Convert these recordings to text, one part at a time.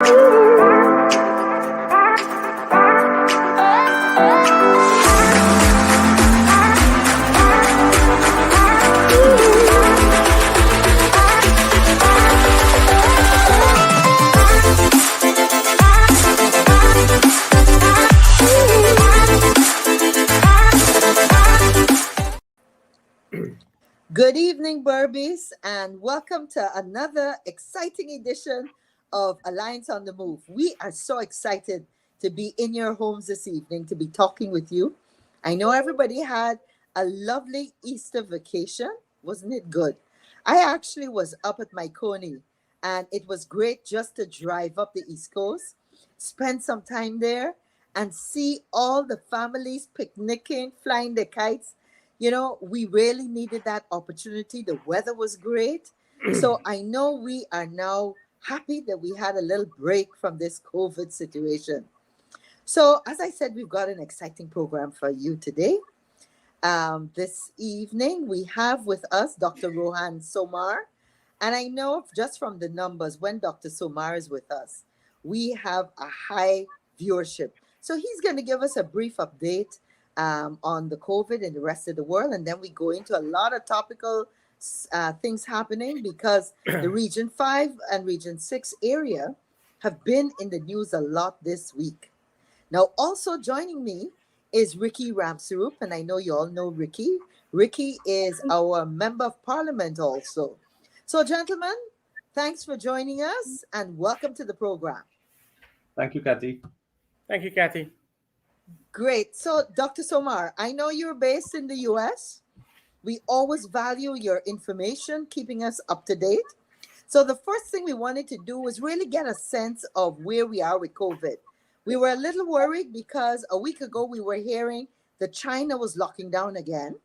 Good evening, Burbies, and welcome to another exciting edition of Alliance on the Move. We are so excited to be in your homes this evening to be talking with you. I know everybody had a lovely Easter vacation. Wasn't it good? I actually was up at my Coney, and it was great just to drive up the East Coast, spend some time there, and see all the families picnicking, flying the kites. You know, we really needed that opportunity. The weather was great. So I know we are now happy that we had a little break from this COVID situation. So, as I said, we've got an exciting program for you today. This evening, we have with us Dr. Rohan Somar. And I know just from the numbers, when Dr. Somar is with us, we have a high viewership. So he's going to give us a brief update on the COVID in the rest of the world. And then we go into a lot of topical things happening because the Region 5 and Region 6 area have been in the news a lot this week. Now, also joining me is Ricky Ramsarup, and I know you all know Ricky. Ricky is our Member of Parliament also. So, gentlemen, thanks for joining us and welcome to the program. Thank you, Kathy. Thank you, Kathy. Great. So, Dr. Somar, I know you're based in the US. We always value your information, keeping us up to date. So, the first thing we wanted to do was really get a sense of where we are with COVID. We were a little worried because a week ago we were hearing that China was locking down again,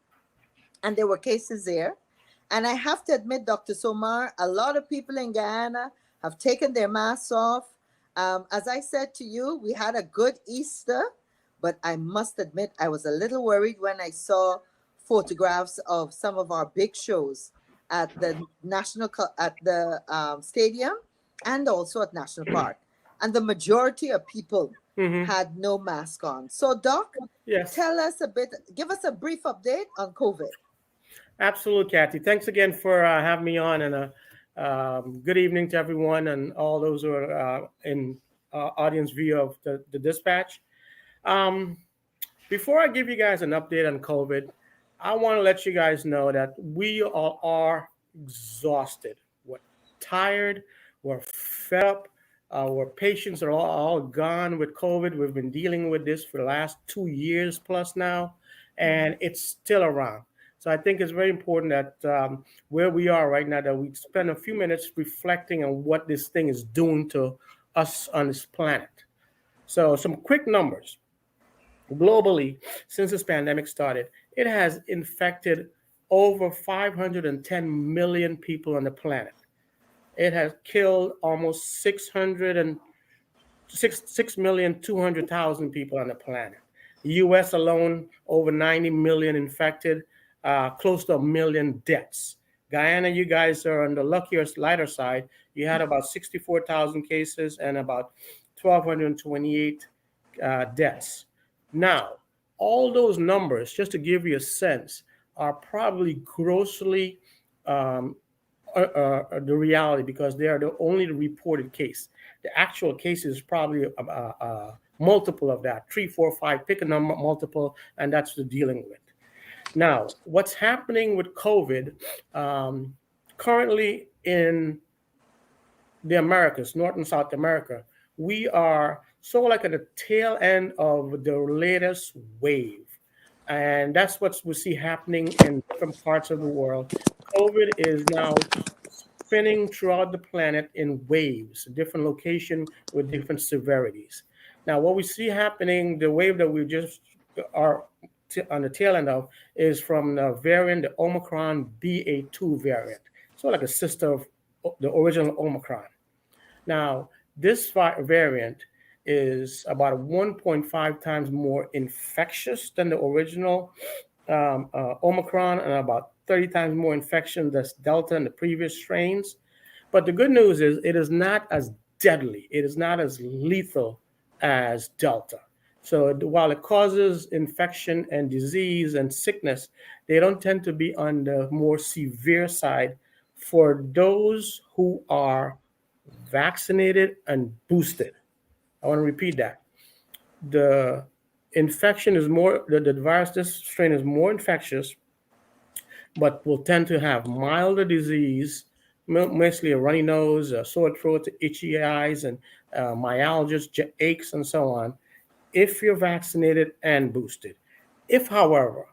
and there were cases there. And I have to admit, Dr. Somar, a lot of people in Guyana have taken their masks off. As I said to you, we had a good Easter, but I must admit I was a little worried when I saw photographs of some of our big shows at the stadium and also at National Park. And the majority of people had no mask on. So, Doc, Yes. tell us a bit, give us a brief update on COVID. Absolutely, Kathy. Thanks again for having me on, and good evening to everyone and all those who are in audience view of the dispatch. Before I give you guys an update on COVID, I want to let you guys know that we all are exhausted. We're tired. We're fed up. Our patients are all gone with COVID. We've been dealing with this for the last 2 years plus now, and it's still around. So I think it's very important that where we are right now, that we spend a few minutes reflecting on what this thing is doing to us on this planet. So some quick numbers. Globally, since this pandemic started, it has infected over 510 million people on the planet. It has killed almost 6,200,000 people on the planet. The U.S. alone, over 90 million infected, close to 1 million deaths. Guyana, you guys are on the luckier, lighter side. You had about 64,000 cases and about 1,228 deaths. Now, all those numbers, just to give you a sense, are probably grossly the reality because they are the only reported case. The actual case is probably a multiple of that, 3, 4, 5, pick a number, multiple, and that's the dealing with. Now, what's happening with COVID currently in the Americas, North and South America, we are sort of like at the tail end of the latest wave. And that's what we see happening in different parts of the world. COVID is now spinning throughout the planet in waves, different location with different severities. Now, what we see happening, the wave that we just are on the tail end of, is from the variant, the Omicron BA2 variant. So like a sister of the original Omicron. Now, this variant is about 1.5 times more infectious than the original Omicron, and about 30 times more infection than Delta and the previous strains. But the good news is it is not as deadly. It is not as lethal as Delta. So while it causes infection and disease and sickness, they don't tend to be on the more severe side for those who are vaccinated and boosted. I want to repeat that. The infection is more, the virus, this strain is more infectious, but will tend to have milder disease, mostly a runny nose, a sore throat, itchy eyes, and myalgias, aches, and so on, if you're vaccinated and boosted. If, however,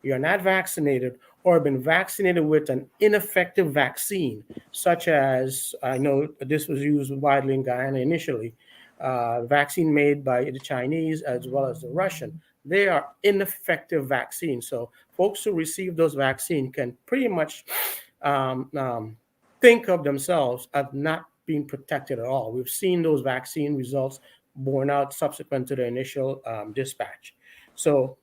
you're not vaccinated or been vaccinated with an ineffective vaccine, such as, I know this was used widely in Guyana initially, vaccine made by the Chinese as well as the Russian, they are ineffective vaccines. So folks who receive those vaccines can pretty much um, um, think of themselves as not being protected at all. We've seen those vaccine results borne out subsequent to the initial dispatch. So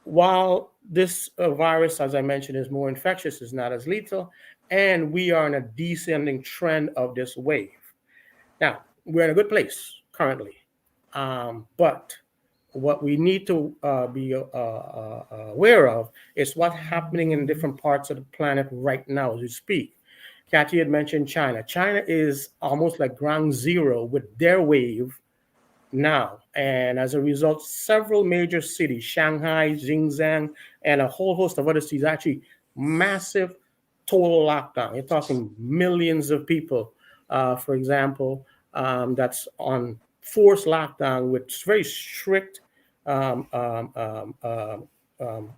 while this virus, as I mentioned, is more infectious, is not as lethal, and we are in a descending trend of this wave. Now, we're in a good place currently, but what we need to be aware of is what's happening in different parts of the planet right now as we speak. Kathy had mentioned China. China is almost like ground zero with their wave now. And as a result, several major cities, Shanghai, Xinjiang, and a whole host of other cities, actually massive total lockdown. You're talking millions of people, for example, that's on forced lockdown with very strict um, um, um, um, um,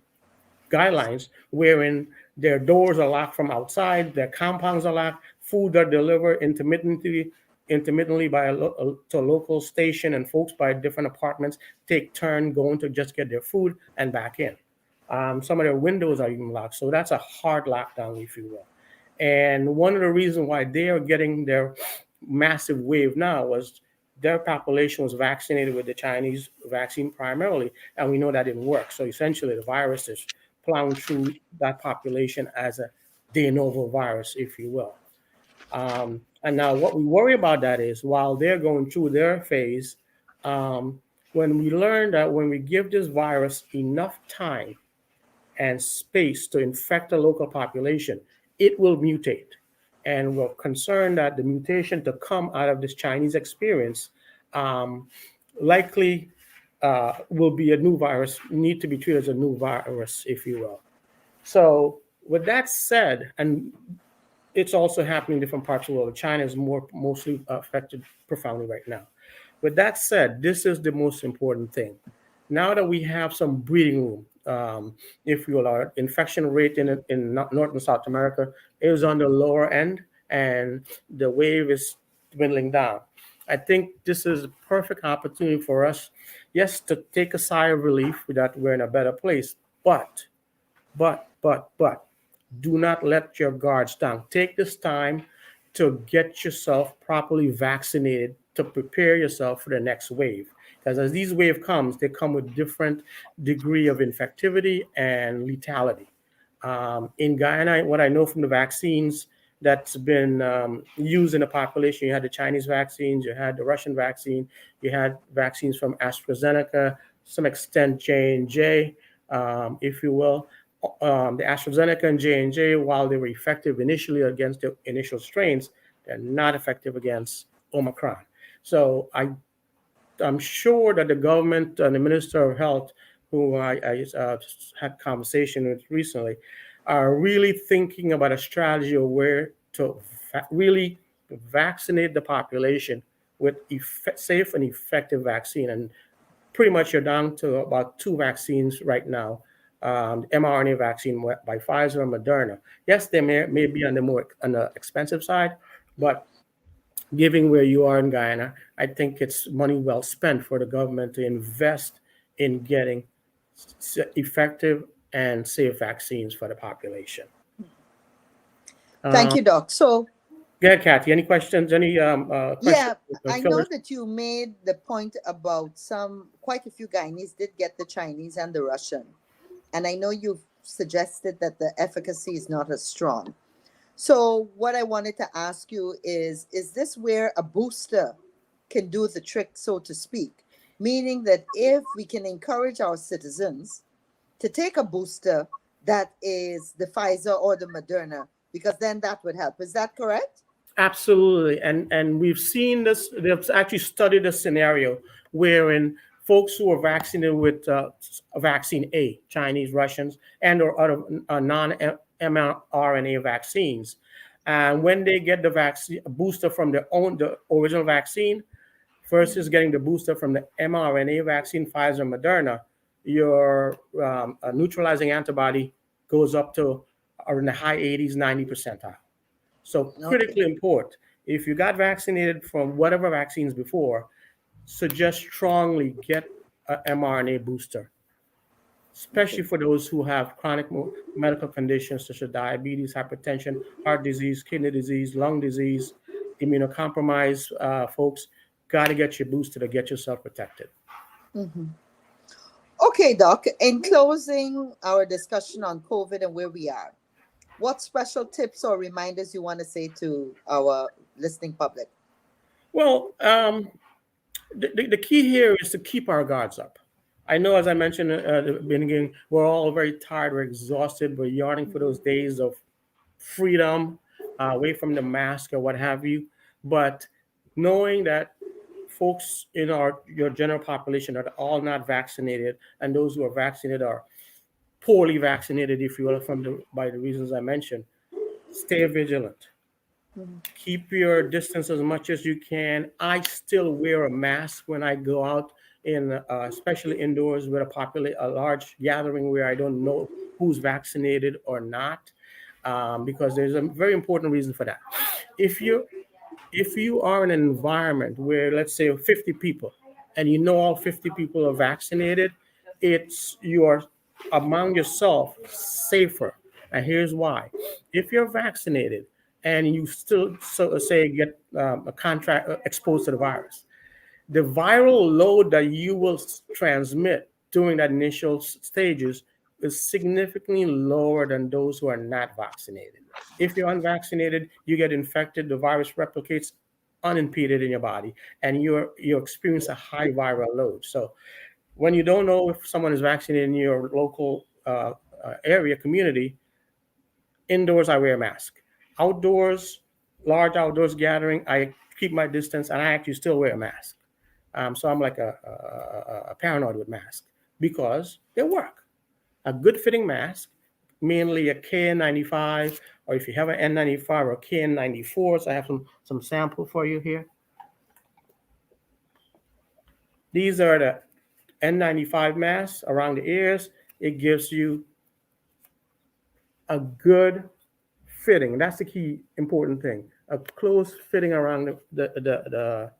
guidelines, wherein their doors are locked from outside, their compounds are locked, food are delivered intermittently by to a local station, and folks by different apartments take turn going to just get their food and back in. Some of their windows are even locked, so that's a hard lockdown, if you will. And one of the reasons why they are getting their massive wave now was their population was vaccinated with the Chinese vaccine primarily, and we know that didn't work. So essentially, the virus is plowing through that population as a de novo virus, if you will. And now, what we worry about that is while they're going through their phase, when we learn that when we give this virus enough time and space to infect the local population, it will mutate. And we're concerned that the mutation to come out of this Chinese experience likely will be a new virus, need to be treated as a new virus, if you will. So, with that said, and it's also happening in different parts of the world. China is mostly affected profoundly right now. With that said, this is the most important thing. Now that we have some breathing room, if you will, our infection rate in North and South America is on the lower end, and the wave is dwindling down. I think this is a perfect opportunity for us, yes, to take a sigh of relief that we're in a better place, but do not let your guards down. Take this time to get yourself properly vaccinated to prepare yourself for the next wave. Because as these wave comes, they come with different degree of infectivity and lethality. In Guyana, what I know from the vaccines that's been used in the population, you had the Chinese vaccines, you had the Russian vaccine, you had vaccines from AstraZeneca, some extent J&J, if you will. The AstraZeneca and J&J, while they were effective initially against the initial strains, they're not effective against Omicron. So I'm sure that the government and the Minister of Health, who I had conversation with recently, are really thinking about a strategy of where to really vaccinate the population with safe and effective vaccine. And pretty much you're down to about 2 vaccines right now. The mRNA vaccine by Pfizer and Moderna. Yes, they may be on the expensive side, but given where you are in Guyana, I think it's money well spent for the government to invest in getting effective and safe vaccines for the population. Thank you, Doc. So, yeah, Kathy, any questions? Any questions? yeah, I know that you made the point about quite a few Guyanese did get the Chinese and the Russian. And I know you've suggested that the efficacy is not as strong. So what I wanted to ask you is this where a booster can do the trick, so to speak. Meaning that if we can encourage our citizens to take a booster that is the Pfizer or the Moderna, because then that would help. Is that correct? Absolutely, and we've seen this. They've actually studied a scenario wherein folks who are vaccinated with vaccine A, Chinese, Russians, and or other non-mRNA vaccines, and when they get the vaccine booster from the original vaccine versus getting the booster from the mRNA vaccine, Pfizer, Moderna, your neutralizing antibody goes up to in the high 80s, 90 percentile. So Okay. critically important. If you got vaccinated from whatever vaccines before, suggest strongly get a mRNA booster, especially Okay. for those who have chronic medical conditions such as diabetes, hypertension, heart disease, kidney disease, lung disease, immunocompromised folks. Got to get your booster to get yourself protected. Mhm. Okay, Doc. In closing our discussion on COVID and where we are, what special tips or reminders you want to say to our listening public? Well, the key here is to keep our guards up. I know, as I mentioned at the beginning, we're all very tired, we're exhausted, we're yearning for those days of freedom, away from the mask or what have you. But knowing that folks in your general population are all not vaccinated, and those who are vaccinated are poorly vaccinated, if you will, by the reasons I mentioned, stay vigilant. Mhm. Keep your distance as much as you can. I still wear a mask when I go out especially indoors with a large gathering where I don't know who's vaccinated or not, because there's a very important reason for that. If you if you are in an environment where, let's say, 50 people, and you know all 50 people are vaccinated, it's you are among yourself safer. And here's why: if you're vaccinated and you still say get a contract exposed to the virus, the viral load that you will transmit during that initial stages is significantly lower than those who are not vaccinated. If you're unvaccinated, you get infected, the virus replicates unimpeded in your body, and you experience a high viral load. So when you don't know if someone is vaccinated in your local area community, indoors I wear a mask. Outdoors, large outdoors gathering, I keep my distance, and I actually still wear a mask. So I'm like a paranoid with masks because they work. A good fitting mask, mainly a KN95, or if you have an N95 or KN94, so I have some sample for you here. These are the N95 masks around the ears. It gives you a good fitting. That's the key important thing. A close fitting around the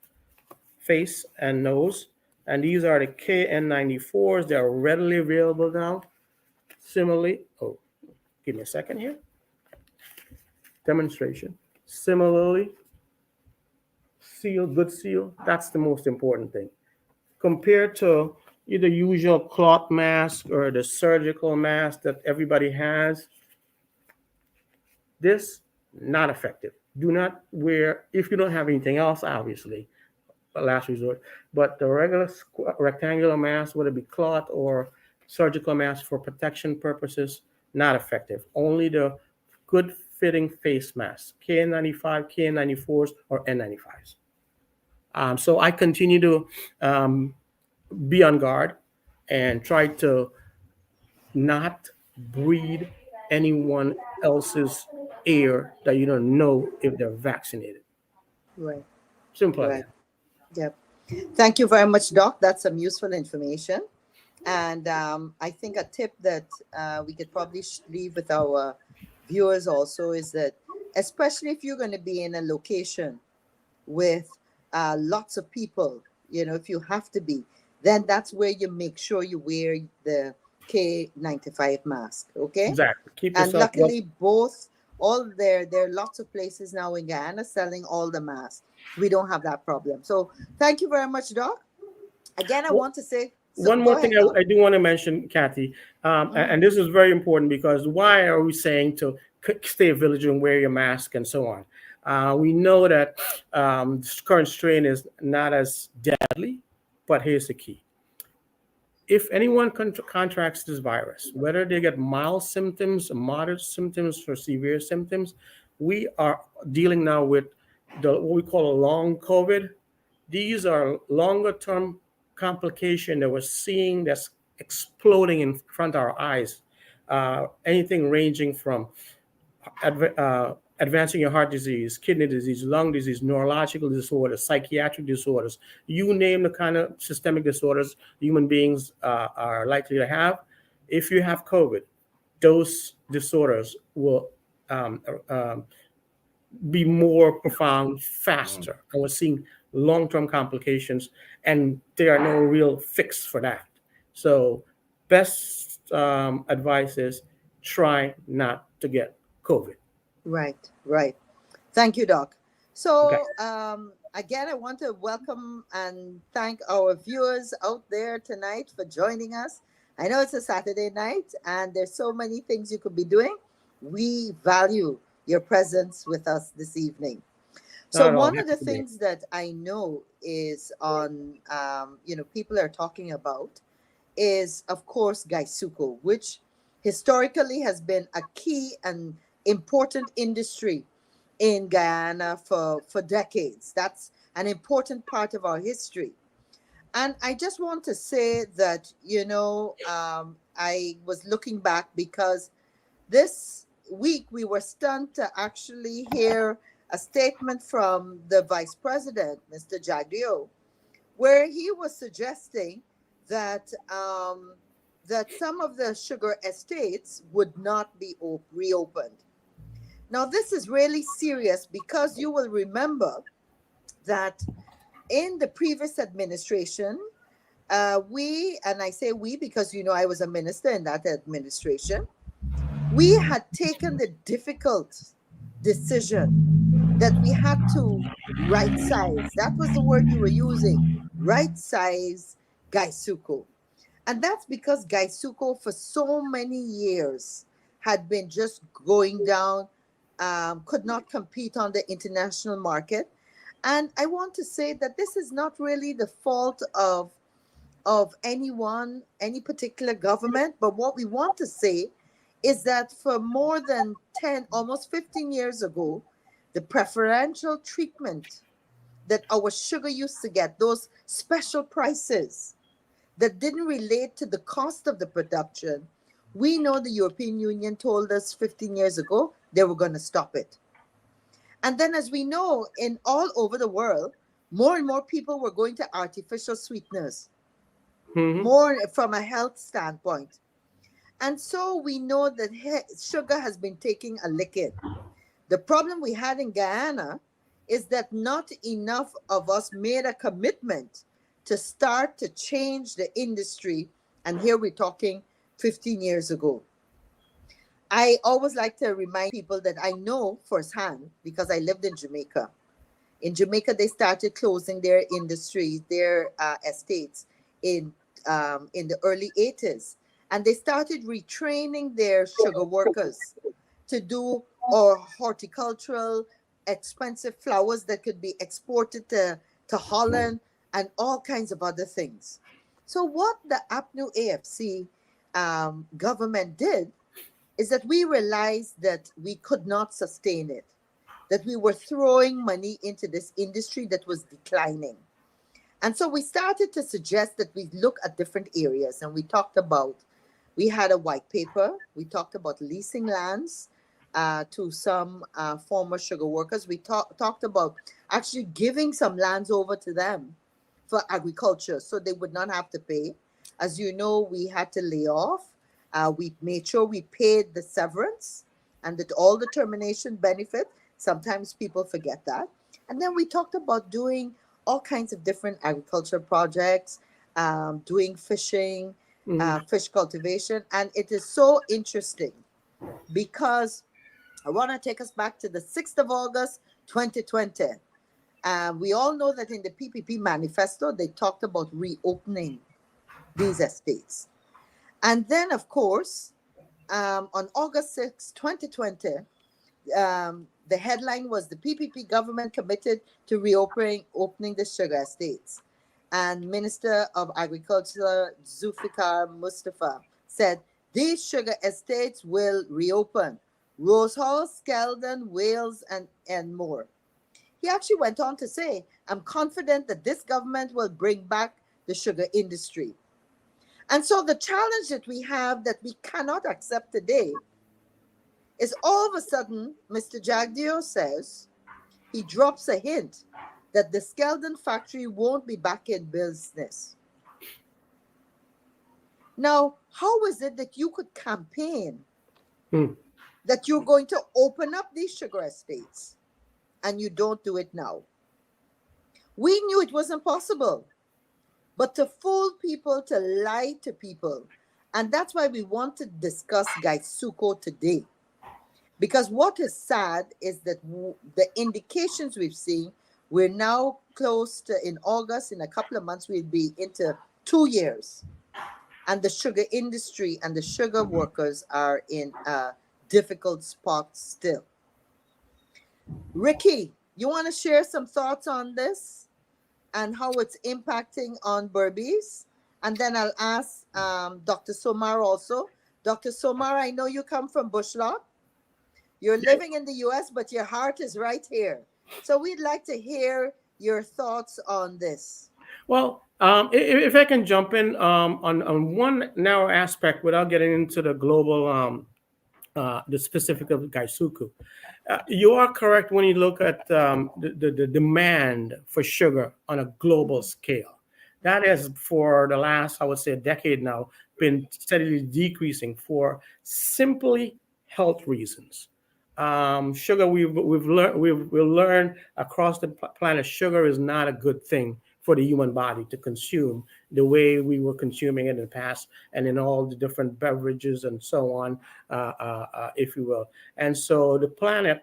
face and nose. And these are the KN94s. They're readily available now. Similarly, give me a second here. Demonstration. Similarly, seal, good seal. That's the most important thing. Compared to either usual cloth mask or the surgical mask that everybody has, this not effective. Do not wear if you don't have anything else, obviously, last resort. But the regular rectangular mask, whether it be cloth or surgical mask for protection purposes, not effective. Only the good fitting face masks, KN95, KN94s, or N95s. So I continue to be on guard and try to not breathe anyone else's air that you don't know if they're vaccinated. Right. Simple as Right. that. Yep. Thank you very much, Doc. That's some useful information. And I think a tip that we could probably leave with our viewers also is that, especially if you're going to be in a location with lots of people, if you have to be, then that's where you make sure you wear the K95 mask. Okay. Exactly. Keep And yourself well. luckily, there are lots of places now in Guyana selling all the masks. We don't have that problem. So thank you very much, Doc. Again, I want to say, so One go more thing ahead, Doc. I do want to mention, Kathy, Mhm. and this is very important because why are we saying to stay vigilant, wear your mask, and so on? We know that this current strain is not as deadly, but here's the key. If anyone contracts this virus, whether they get mild symptoms, moderate symptoms, or severe symptoms, we are dealing now with what we call a long COVID. These are longer term complication that we're seeing that's exploding in front of our eyes. Anything ranging from advancing your heart disease, kidney disease, lung disease, neurological disorders, psychiatric disorders, you name the kind of systemic disorders human beings are likely to have. If you have COVID, those disorders will um, um, be more profound faster. And we're seeing long-term complications, and there are no real fix for that. So best advice is try not to get COVID. Right, right. Thank you, Doc. Okay. So, again, I want to welcome and thank our viewers out there tonight for joining us. I know it's a Saturday night and there's so many things you could be doing. We value your presence with us this evening. So, Not at all. one of Happy the to be here. things that I know is on, people are talking about is, of course, Gaisuko, which historically has been a key and important industry in Guyana for decades. That's an important part of our history. And I just want to say that, I was looking back because this week we were stunned to actually hear a statement from the vice president, Mr. Jagdeo, where he was suggesting that that some of the sugar estates would not be reopened. Now, this is really serious because you will remember that in the previous administration, and I say we because I was a minister in that administration, we had taken the difficult decision that we had to right size. That was the word you were using, right size Gaisuko. And that's because Gaisuko for so many years had been just going down, could not compete on the international market. And I want to say that this is not really the fault of anyone, any particular government, but what we want to say is that for more than 10, almost 15 years ago, the preferential treatment that our sugar used to get, those special prices that didn't relate to the cost of the production, we know the European Union told us 15 years ago they were going to stop it. And then, as we know, in all over the world, more and more people were going to artificial sweeteners, more from a health standpoint. And so we know that sugar has been taking a licking. The problem we had in Guyana is that not enough of us made a commitment to start to change the industry. And here we're talking 15 years ago. I always like to remind people that I know firsthand because I lived in Jamaica. In Jamaica, they started closing their industries, their estates in the early 80s. And they started retraining their sugar workers to do horticultural, expensive flowers that could be exported to Holland and all kinds of other things. So what the APNU AFC government did is that we realized that we could not sustain it, that we were throwing money into this industry that was declining. And so we started to suggest that we look at different areas, and we had a white paper. We talked about leasing lands to some former sugar workers. We talked about actually giving some lands over to them for agriculture so they would not have to pay. As you know, we had to lay off. We made sure we paid the severance and all the termination benefit. Sometimes people forget that. And then we talked about doing all kinds of different agriculture projects, doing fishing, fish cultivation. And it is so interesting because I want to take us back to the 6th of August, 2020. We all know that in the PPP manifesto, they talked about reopening these estates. And then, of course, on August 6, 2020, The headline was the PPP government committed to reopening the sugar estates. And Minister of Agriculture Zulfikar Mustafa said these sugar estates will reopen. Rose Hall, Skeldon, Wales, and more. He actually went on to say, I'm confident that this government will bring back the sugar industry. And so the challenge that we have that we cannot accept today is all of a sudden, Mr. Jagdeo says, he drops a hint that the Skeldon factory won't be back in business. Now, how is it that you could campaign that you're going to open up these sugar estates and you don't do it now? We knew it wasn't possible, but to fool people, to lie to people, and that's why we want to discuss Gaisuko today. Because what is sad is that the indications we've seen, we're now close to, in August, in a couple of months, we'll be into 2 years. And the sugar industry and the sugar workers are in a difficult spot still. Ricky, you want to share some thoughts on this and how it's impacting on Berbice? And then I'll ask Dr. Somar also. Dr. Somar, I know you come from Bushlock. You're living in the U.S., but your heart is right here. So we'd like to hear your thoughts on this. Well, if I can jump in on one narrow aspect without getting into the global, the specific of Gaisuku. You are correct when you look at the demand for sugar on a global scale. That has, for the last, I would say, a decade now, been steadily decreasing for simply health reasons. Sugar, we've learned across the planet, sugar is not a good thing for the human body to consume the way we were consuming it in the past, and in all the different beverages and so on, if you will. And so the planet,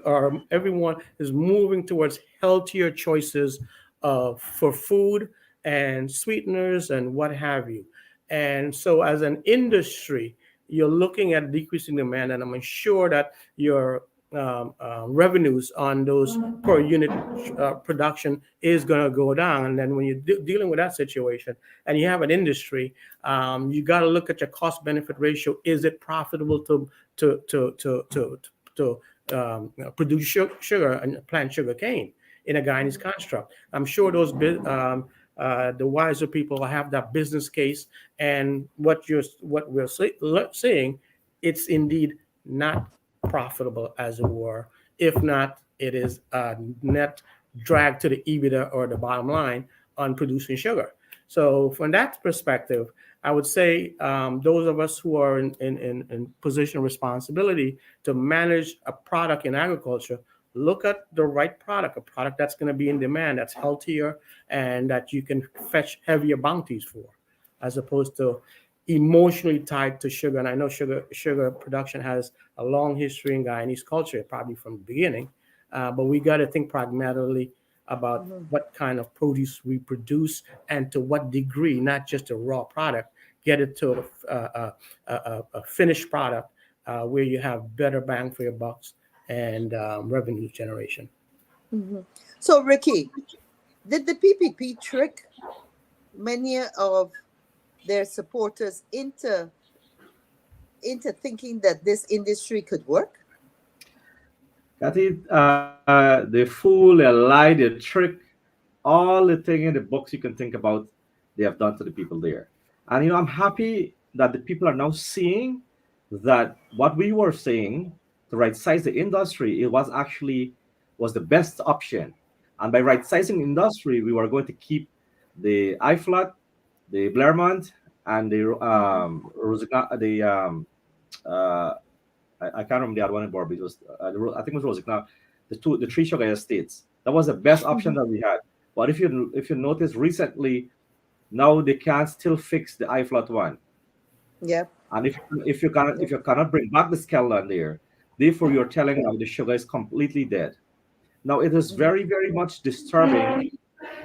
or everyone, is moving towards healthier choices for food and sweeteners and what have you. And so as an industry, you're looking at decreasing demand, and I'm sure that your revenues on those per unit production is going to go down. And then when you're dealing with that situation and you have an industry, you got to look at your cost benefit ratio. Is it profitable to produce sugar and plant sugar cane in a Guyanese construct? I'm sure those the wiser people have that business case, and what we're saying, it's indeed not profitable, as it were. If not, it is a net drag to the EBITDA or the bottom line on producing sugar. So from that perspective, I would say those of us who are in position of responsibility to manage a product in agriculture, look at the right product, a product that's going to be in demand, that's healthier, and that you can fetch heavier bounties for, as opposed to emotionally tied to sugar. And I know sugar production has a long history in Guyanese culture, probably from the beginning, but we got to think pragmatically about what kind of produce we produce and to what degree, not just a raw product, get it to a finished product where you have better bang for your bucks and revenue generation. So, Ricky, did the PPP trick many of their supporters into thinking that this industry could work? Kathy, they fool, they lie, they trick, all the thing in the books you can think about, they have done to the people there. And I'm happy that the people are now seeing that what we were saying to right size the industry, it was the best option. And by right sizing industry, we were going to keep the IFLAT, the Blairmont, and the I can't remember the other one in Barbie. It was I think it was Rosigna, the three sugar estates. That was the best option that we had. But if you notice recently, now they can't still fix the IFLAT one. Yeah. And if you cannot bring back the Skelton there, therefore you're telling now the sugar is completely dead. Now it is very, very much disturbing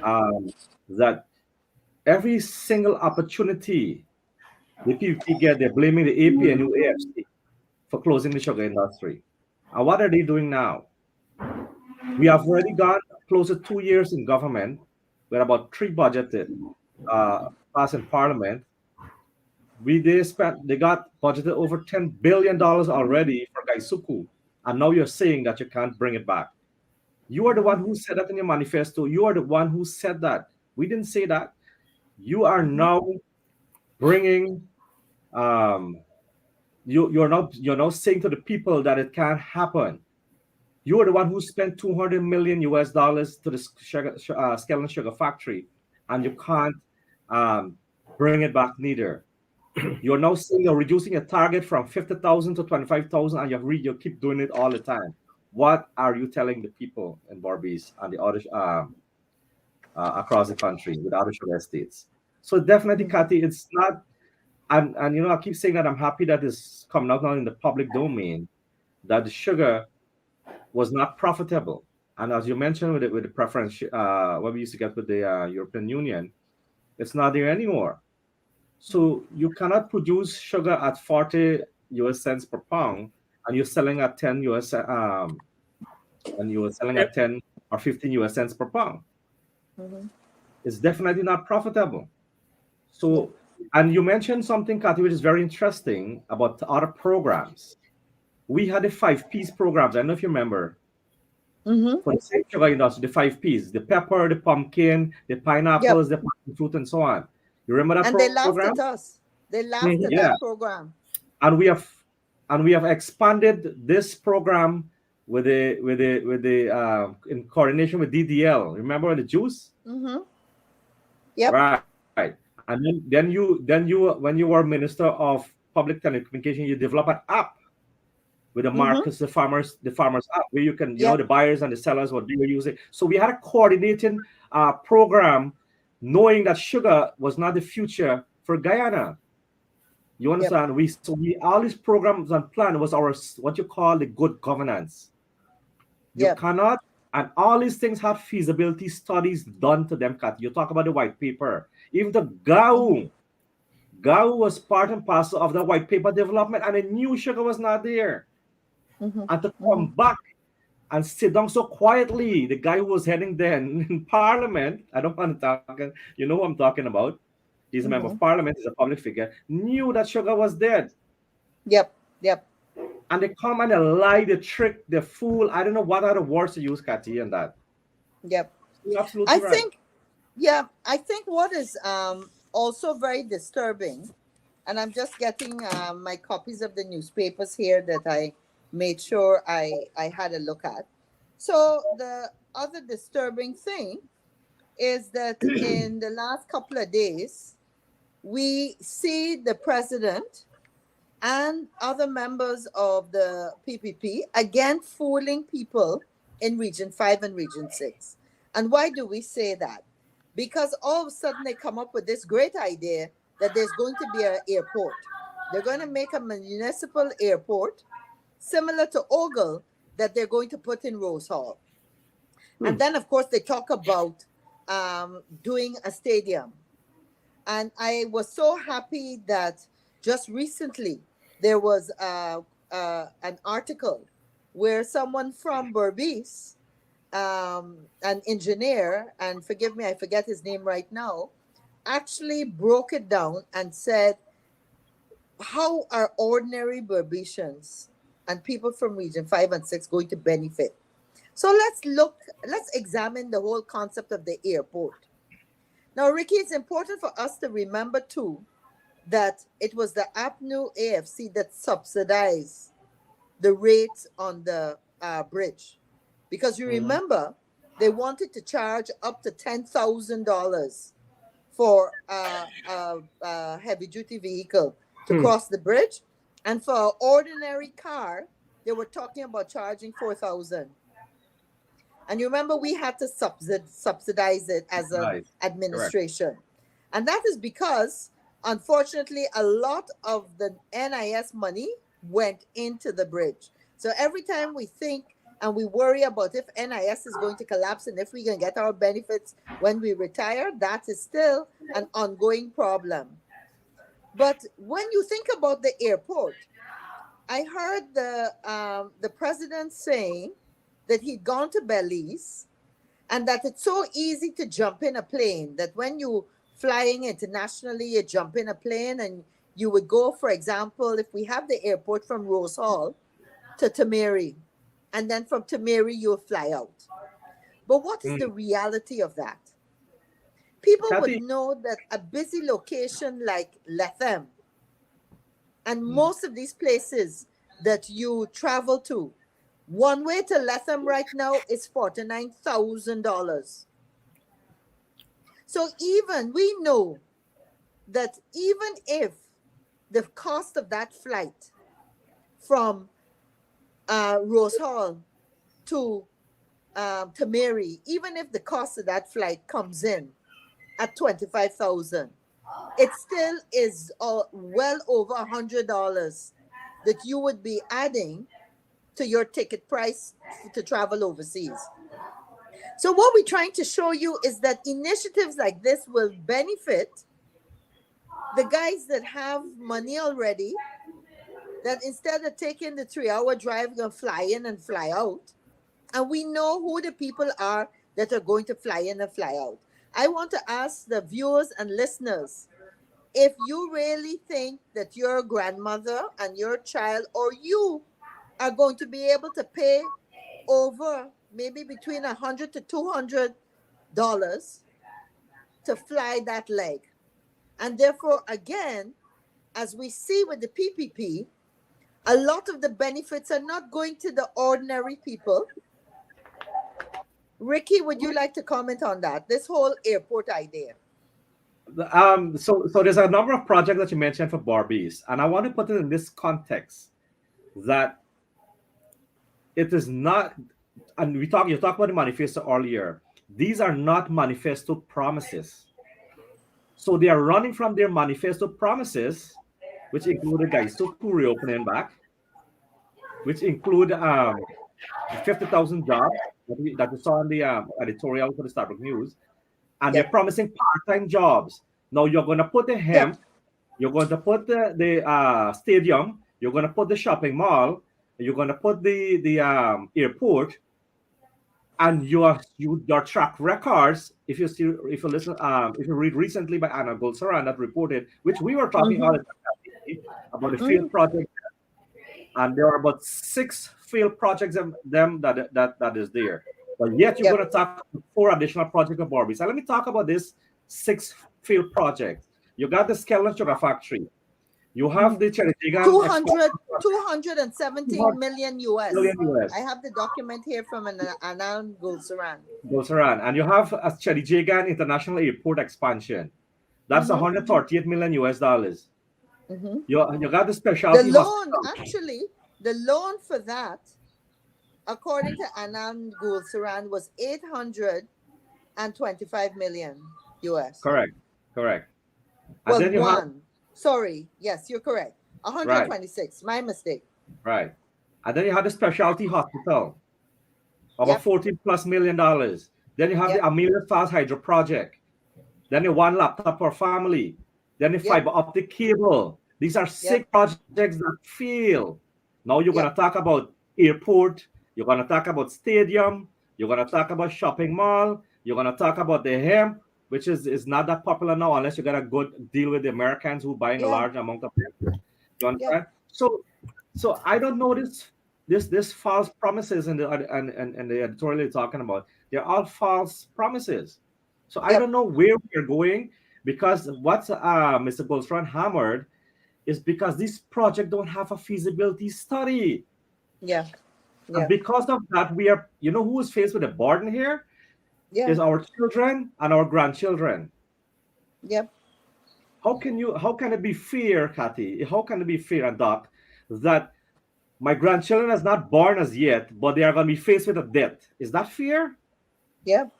that every single opportunity the PPP get, they're blaming the AP and new AFC for closing the sugar industry. And what are they doing now? We have already gone close to 2 years in government with about three budgeted passed in parliament. They got budgeted over $10 billion already for Gaisuku, and now you're saying that you can't bring it back. You are the one Mhm, who said that in your manifesto. You are the one who said that. We didn't say that. You are mhm, now bringing um, you're now saying to the people that it can't happen. You are the one who spent 200 million US dollars to the scale and sugar factory, and you can't um, bring it back neither. You're now saying you're reducing a target from 50,000 to 25,000, and you keep doing it all the time. What are you telling the people in Barbados and the other across the country with other sugar estates? So definitely, mhm, Kathy, it's not. And I keep saying that I'm happy that it's coming out now in the public domain that the sugar was not profitable. And as you mentioned with the preference, what we used to get with the European Union, it's not there anymore. mhm. So you cannot produce sugar at 40 US cents per pound, and you're selling at 10 US and you are selling Yep. at 10 or 15 US cents per pound. Mhm. It's definitely not profitable. Yeah. So, and you mentioned something, Kathy, which is very interesting about other programs. We had the five P's programs. I don't know if you remember Mhm. for the same sugar industry, the five P's: the pepper, the pumpkin, the Yep. pineapples, the passion fruit, and so on. You remember that And they program? laughed at us. They laughed Mhm. at Yeah. that program. And we have expanded this program with the in coordination with DDL. Remember the juice? Mhm. Yep. Right. And then you when you were Minister of Public Telecommunication, you develop an app with the Mhm. markets, the farmers app where you can, Yep. the buyers and the sellers, what they were using. So we had a coordinating program, knowing that sugar was not the future for Guyana. You Yep. understand? We all these programs and plan was our what you call the good governance. You Yep. cannot, and all these things have feasibility studies done to them. Kat, you talk about the white paper. Even the Mhm. GAU was part and parcel of the white paper development, and the new sugar was not there. Mhm. And to Mhm. come back and sit down so quietly, the guy who was heading then in Parliament, I don't want to talk, you know who I'm talking about. He's a member of Mhm. Parliament, he's a public figure, knew that sugar was dead. Yep. Yep. And they come and they lie, they trick, they fool. I don't know what other words to use, Kathy, and that. Yep. You're I absolutely right. think, yeah, I think what is also very disturbing, and I'm just getting my copies of the newspapers here that I made sure I had a look at. So the other disturbing thing is that in the last couple of days, we see the president and other members of the PPP again fooling people in Region 5 and Region 6. And why do we say that? Because all of a sudden they come up with this great idea that there's going to be an airport. They're going to make a municipal airport similar to Ogle that they're going to put in Rose Hall. And Hmm. then, of course, they talk about doing a stadium. And I was so happy that just recently there was an article where someone from Berbice, an engineer, and forgive me, I forget his name right now, actually broke it down and said, how are ordinary Berbicians and people from Region 5 and 6 going to benefit? So let's examine the whole concept of the airport. Now, Ricky, it's important for us to remember too that it was the APNU AFC that subsidized the rates on the bridge. Because you Mhm. remember, they wanted to charge up to $10,000 for a heavy duty vehicle to Hmm. cross the bridge. And for an ordinary car, they were talking about charging 4,000. And you remember we had to subsidize it as an Right. Correct. administration. And that is because, unfortunately, a lot of the NIS money went into the bridge. So every time we think and we worry about if NIS is going to collapse and if we can get our benefits when we retire, that is still an ongoing problem. But when you think about the airport, I heard the president saying that he'd gone to Belize and that it's so easy to jump in a plane that when you flying internationally, you jump in a plane and you would go, for example, if we have the airport from Rose Hall to Tamari, and then from Tamari you'll fly out. But what is the Mm. reality of that? People would Kathy, know that a busy location like Lethem and mm, most of these places that you travel to, one way to Lethem right now is $49,000. So even we know that even if the cost of that flight from Rose Hall to Mary, even if the cost of that flight comes in at 25,000, it still is well over $100 that you would be adding to your ticket price to travel overseas. So what we're trying to show you is that initiatives like this will benefit the guys that have money already, that instead of taking the 3 hour drive, gonna fly in and fly out. And we know who the people are that are going to fly in and fly out. I want to ask the viewers and listeners, if you really think that your grandmother and your child or you are going to be able to pay over maybe between $100 to $200 to fly that leg. And therefore, again, as we see with the PPP, a lot of the benefits are not going to the ordinary people. Ricky, would you like to comment on that? This whole airport idea. so there's a number of projects that you mentioned for Barbies, and I want to put it in this context that it is not, and you talked about the manifesto earlier. These are not manifesto promises. So they are running from their manifesto promises, which included Gaisuku reopening back, which include 50,000 jobs that we saw in the editorial for the Starbucks News, and they're Yep. promising part-time jobs. Now you're going to put the Yep. hemp, you're going to put the stadium, you're going to put the shopping mall, you're going to put the airport, and your track records. If you listen, if you read recently by Anna Golsaran that reported, which we were talking all Mm-hmm. the time about the Mm-hmm. field project, and there are about 6 field projects of them that is there. But yet you're Yep. going to talk about 4 additional projects of Barbie. So let me talk about this 6 field projects. You got the Skeleton Sugar Factory. You have Mm-hmm. the Cheritigan 200, expansion, 217 million US. 200 million I US. have the document here from an Anand Gulsaran. Goes around. And you have a Cheritigan International Airport expansion. That's Mm-hmm. 138 million US dollars. Mm-hmm. You got the The specialty loan, hospital. actually, the loan for that, according to Anand Gulsaran, was 825 million US. Correct. Correct. And Well, then you have, one. Sorry. Yes, you're correct. right, 126. My mistake. right. And then you have the specialty hospital, about Yep. 40+ million dollars. Then you have the Yep. Amelia Fast Hydro project. Then the one laptop per family. Then the Yep. fiber optic cable. These are Yep. 6 projects that fail. Now you're going Yep. to talk about airport. You're going to talk about stadium. You're going to talk about shopping mall. You're going to talk about the hemp, which is not that popular now unless you got a good deal with the Americans who buying a Yeah. large amount of hemp. You Yeah. understand? So I don't know this false promises in and the editorial you're talking about. They're all false promises. So I Yep. don't know where we're going, because what Mr. Goldstrand hammered is because this project don't have a feasibility study. Yeah. And Yeah. because of that, we are, who is faced with a burden here Yeah. is our children and our grandchildren. Yep. How can it be fair, Kathy? How can it be fair, and Doc, that my grandchildren is not born as yet, but they are going to be faced with a debt? Is that fair? Yep.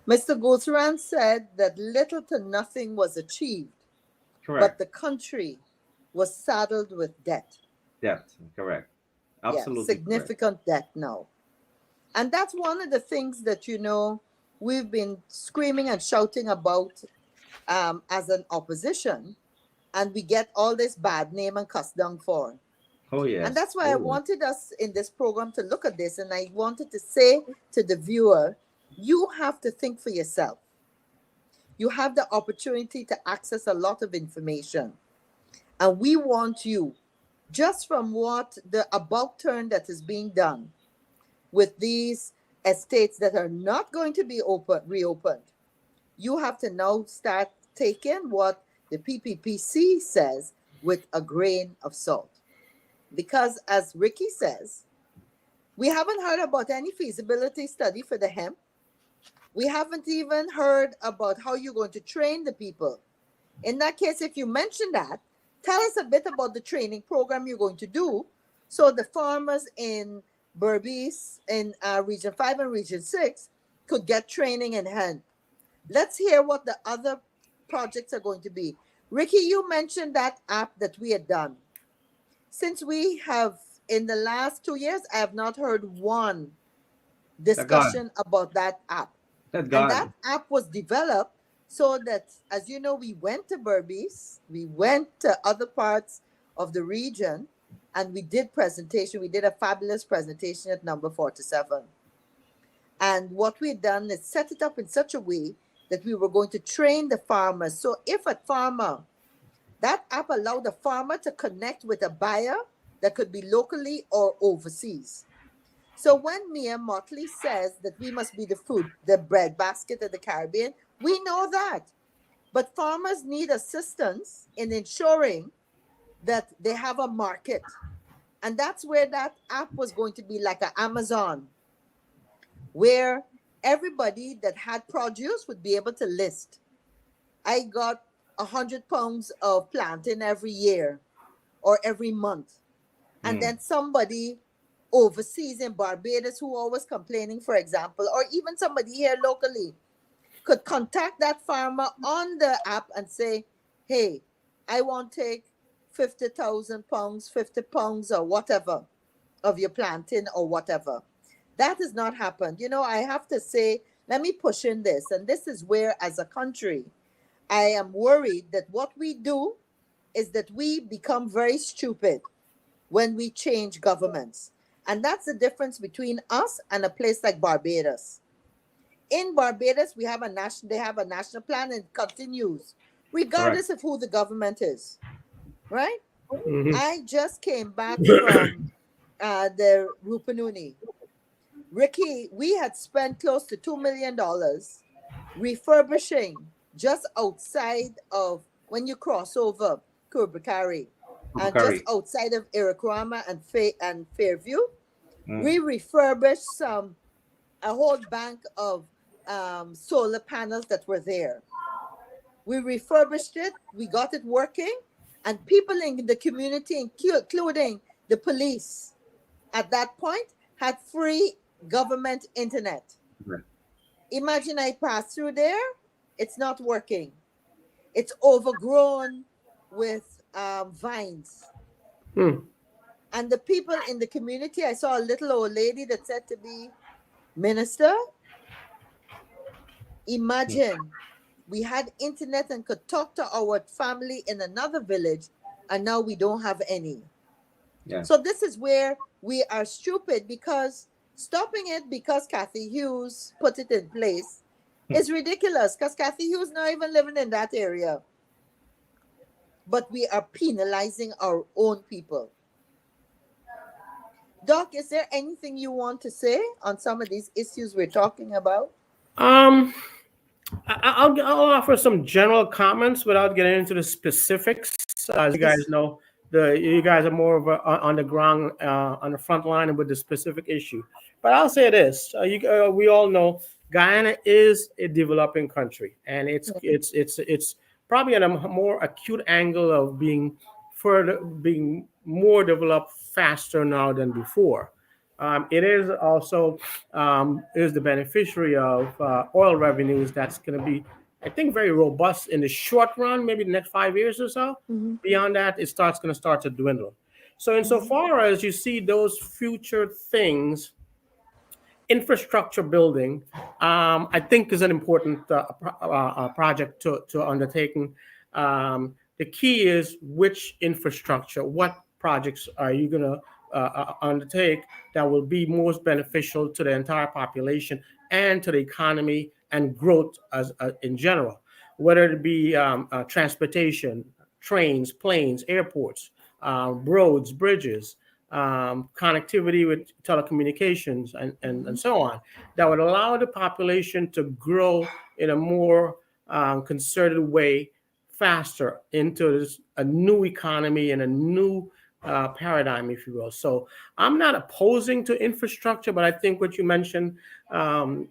Mr. Gulsaran said that little to nothing was achieved, but Correct. the country was saddled with debt. Debt. Correct. Yeah, Absolutely correct. significant debt now. And that's one of the things that, we've been screaming and shouting about as an opposition, and we get all this bad name and cuss down for. Oh And yes. that's why I Oh yes. wanted us in this program to look at this. And I wanted to say to the viewer, you have to think for yourself. You have the opportunity to access a lot of information. And we want you, just from what the about turn that is being done with these estates that are not going to be reopened, you have to now start taking what the PPPC says with a grain of salt. Because as Ricky says, we haven't heard about any feasibility study for the hemp. We haven't even heard about how you're going to train the people. In that case, if you mention that, tell us a bit about the training program you're going to do so the farmers in Berbice, in Region 5 and Region 6, could get training in hand. Let's hear what the other projects are going to be. Ricky, you mentioned that app that we had done. Since we have, in the last 2 years, I have not heard one They're gone. discussion about that app. They're And that gone. app was developed so that, as you know, we went to Berbice, we went to other parts of the region, and we did presentation. We did a fabulous presentation at number 47. And what we had done is set it up in such a way that we were going to train the farmers. So if a farmer, that app allowed a farmer to connect with a buyer that could be locally or overseas. So when Mia Motley says that we must be the food, the bread basket of the Caribbean, we know that. But farmers need assistance in ensuring that they have a market. And that's where that app was going to be like an Amazon, where everybody that had produce would be able to list. I got 100 pounds of plantain every year or every month. And then somebody overseas in Barbados who always complaining, for example, or even somebody here locally could contact that farmer on the app and say, hey, I want to take 50,000 pounds, 50 pounds or whatever of your plantain or whatever. That has not happened. You know, I have to say, let me push in this. And this is where, as a country, I am worried that what we do is that we become very stupid when we change governments. And that's the difference between us and a place like Barbados. In Barbados, we have they have a national plan and it continues, Correct. regardless of who the government is, right? Mhm. I just came back from the Rupununi. Ricky, we had spent close to $2 million refurbishing just outside of when you cross over Kurbakari and just Bukari. outside of Irakrama and Fairview. Mm. We refurbished a whole bank of solar panels that were there. We refurbished it, we got it working, and people in the community, including the police, at that point had free government internet. Right. Imagine I pass through there, it's not working. It's overgrown with vines. Hmm. And the people in the community, I saw a little old lady that said to me, Minister, imagine we had internet and could talk to our family in another village, and now we don't have any. Yeah. So this is where we are stupid, because stopping it because Kathy Hughes put it in place is ridiculous, because Kathy Hughes not even living in that area. But we are penalizing our own people. Doc, is there anything you want to say on some of these issues we're talking about? Um, I'll offer some general comments without getting into the specifics. As you guys Please. know, you guys are more of on the ground, on the front line with the specific issue. But I'll say this: we all know Guyana is a developing country, and it's probably at a more acute angle of being more developed faster now than before. It is also is the beneficiary of oil revenues that's going to be, I think, very robust in the short run, maybe the next 5 years or so. Mm-hmm. Beyond that, it's going to start to dwindle. So, Mm-hmm. insofar as you see those future things, infrastructure building, I think, is an important project to undertaking. The key is which infrastructure, what projects are you going to undertake that will be most beneficial to the entire population and to the economy and growth as in general, whether it be transportation, trains, planes, airports, roads, bridges, connectivity with telecommunications, and so on, that would allow the population to grow in a more concerted way faster into a new economy and a new paradigm, if you will. So I'm not opposing to infrastructure, but I think what you mentioned regarding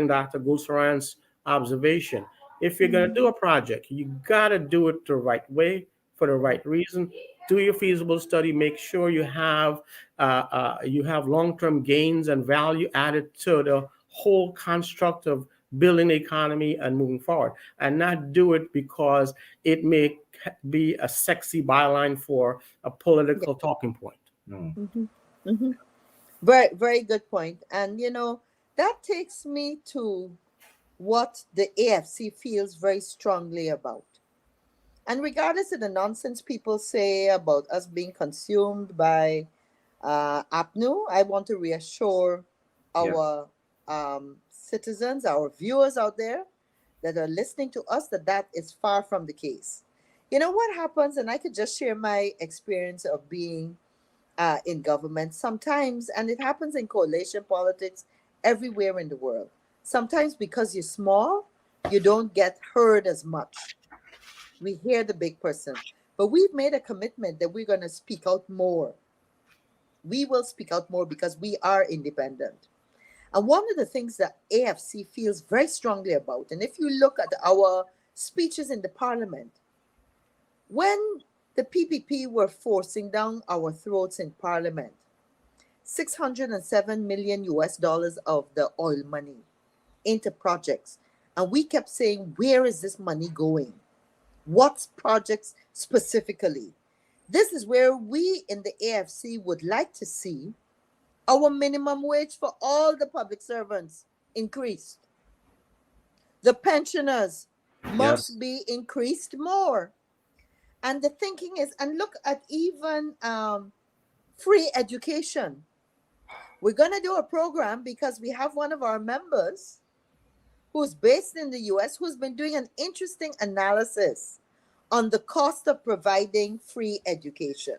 Dr. Gulsaran's observation, if you're going to do a project, you got to do it the right way for the right reason. Do your feasible study. Make sure you have long-term gains and value added to the whole construct of building the economy and moving forward, and not do it because it may be a sexy byline for a Yeah. political talking point. Mm. Mm-hmm. Mm-hmm. Very, very good point. And that takes me to what the AFC feels very strongly about. And regardless of the nonsense people say about us being consumed by APNU, I want to reassure Yeah. our citizens, our viewers out there that are listening to us, that that is far from the case. You know what happens, and I could just share my experience of being in government sometimes, and it happens in coalition politics everywhere in the world. Sometimes because you're small, you don't get heard as much. We hear the big person, but we've made a commitment that we're going to speak out more. We will speak out more because we are independent. And one of the things that AFC feels very strongly about, and if you look at our speeches in the parliament, when the PPP were forcing down our throats in parliament, 607 million US dollars of the oil money into projects. And we kept saying, where is this money going? What projects specifically? This is where we in the AFC would like to see our minimum wage for all the public servants increased. The pensioners must Yes. be increased more. And the thinking is, and look at even free education. We're going to do a program because we have one of our members who's based in the US who's been doing an interesting analysis on the cost of providing free education.